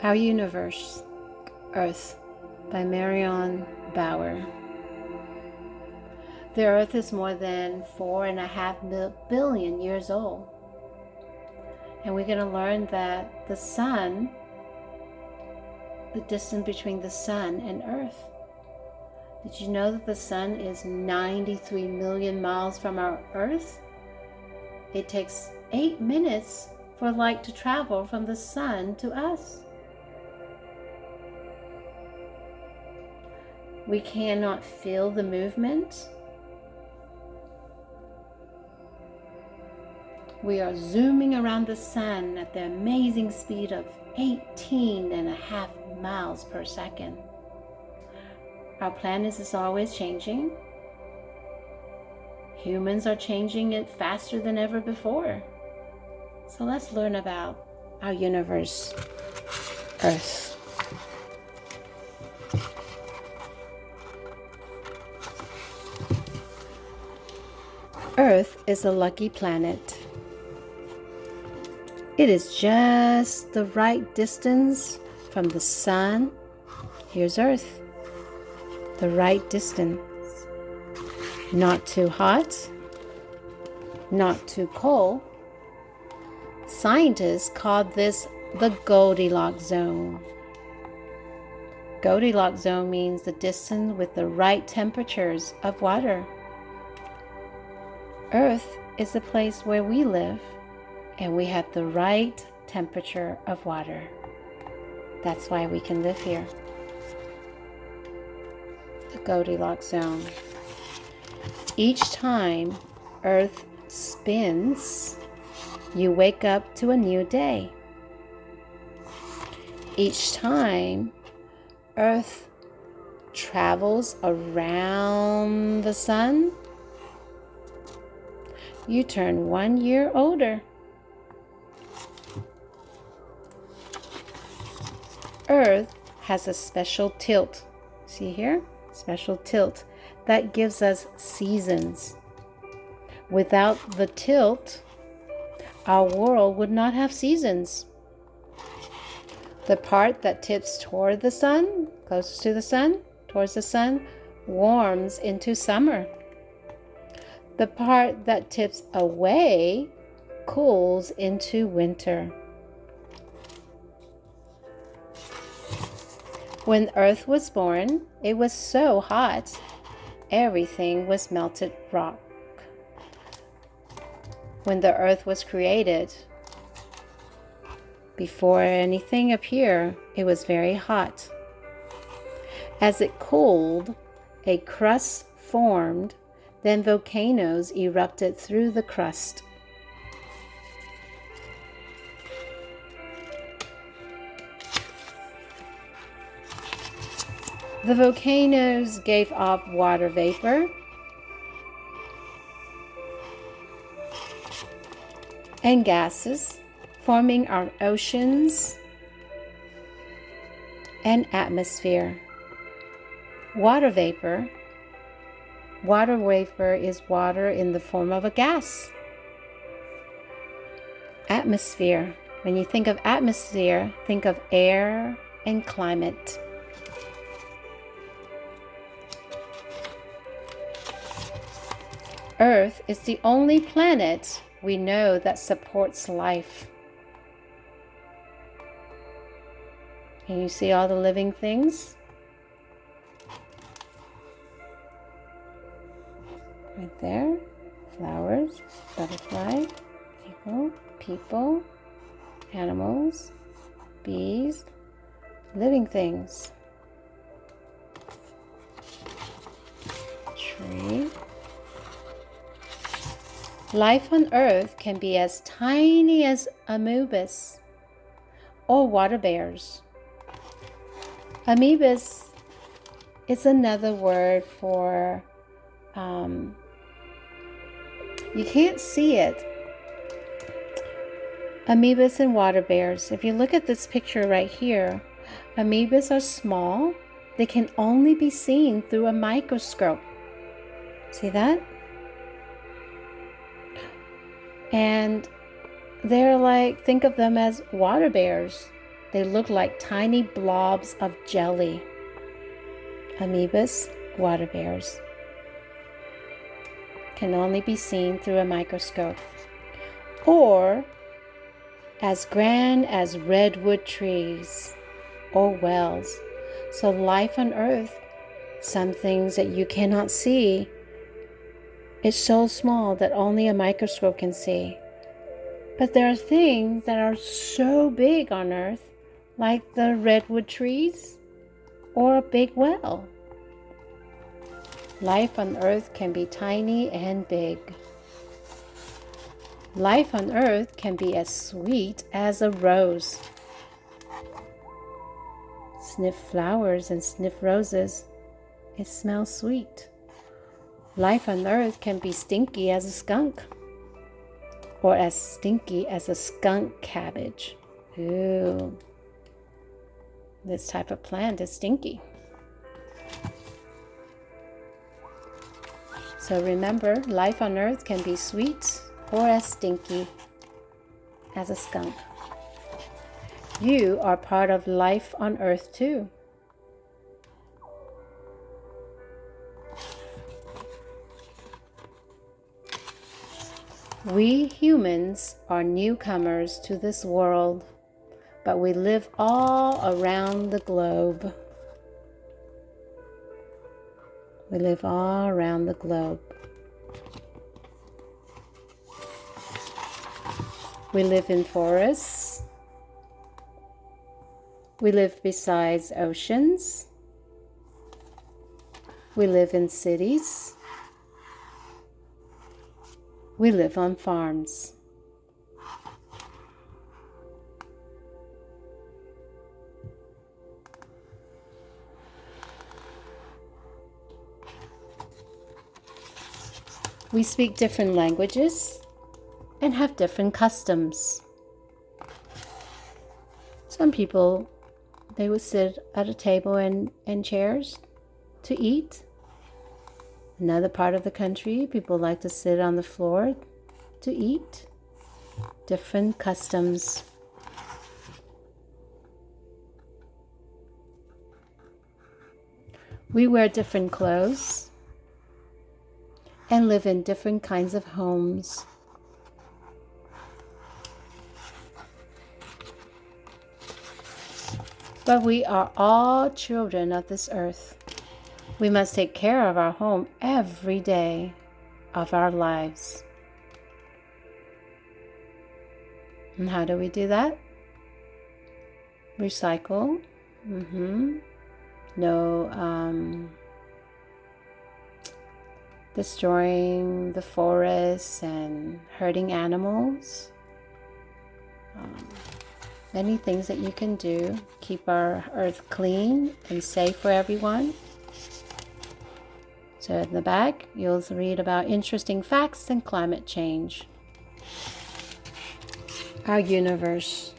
Our Universe, Earth, by Marion, Bauer. The Earth is more than 4.5 billion years old. And we're going to learn that the sun, the distance between the sun and Earth. Did you know that the sun is 93 million miles from our Earth? It takes 8 minutes for light to travel from the sun to us. We cannot feel the movement. We are zooming around the sun at the amazing speed of 18.5 miles per second. Our planet is always changing. Humans are changing it faster than ever before. So let's learn about our universe, Earth. Earth is a lucky planet. It is just the right distance from the sun. Here's Earth. The right distance. Not too hot, not too cold. Scientists call this the Goldilocks zone. Goldilocks zone means the distance with the right temperatures of water. Earth is the place where we live, and we have the right temperature of water. That's why we can live here. The Goldilocks zone. Each time Earth spins, you wake up to a new day. Each time Earth travels around the sun, you turn 1 year older. Earth has a special tilt. See here? Special tilt that gives us seasons. Without the tilt, our world would not have seasons. The part that tips toward the sun, closest to the sun, towards the sun, warms into summer. The part that tips away cools into winter. When Earth was born, it was so hot, everything was melted rock. When the Earth was created, before anything appeared, it was very hot. As it cooled, a crust formed. Then volcanoes erupted through the crust. The volcanoes gave off water vapor and gases, forming our oceans and atmosphere. Water vapor is water in the form of a gas. Atmosphere. When you think of atmosphere, think of air and climate. Earth is the only planet we know that supports life. Can you see all the living things? Right there, flowers, butterfly, people, animals, bees, living things, tree. Life on Earth can be as tiny as amoebas or water bears. Amoebas is another word for you can't see it. Amoebas and water bears. If you look at this picture right here, amoebas are small. They can only be seen through a microscope. See that? And they're like, think of them as water bears. They look like tiny blobs of jelly. Amoebas, water bears, can only be seen through a microscope, or as grand as redwood trees or wells. So life on Earth, some things that you cannot see, is so small that only a microscope can see. But there are things that are so big on Earth, like the redwood trees or a big well. Life on Earth can be tiny and big. Life on Earth can be as sweet as a rose. Sniff flowers and sniff roses. It smells sweet. Life on Earth can be stinky as a skunk, or as stinky as a skunk cabbage. Ooh, this type of plant is stinky. So remember, life on Earth can be sweet or as stinky as a skunk. You are part of life on Earth too. We humans are newcomers to this world, but we live all around the globe. We live all around the globe. We live in forests. We live beside oceans. We live in cities. We live on farms. We speak different languages and have different customs. Some people, they would sit at a table and chairs to eat. Another part of the country, people like to sit on the floor to eat. Different customs. We wear different clothes and live in different kinds of homes. But we are all children of this earth. We must take care of our home every day of our lives. And how do we do that? Recycle. No destroying the forests and hurting animals. Many things that you can do. Keep our earth clean and safe for everyone. So in the back, you'll read about interesting facts and climate change. Our universe.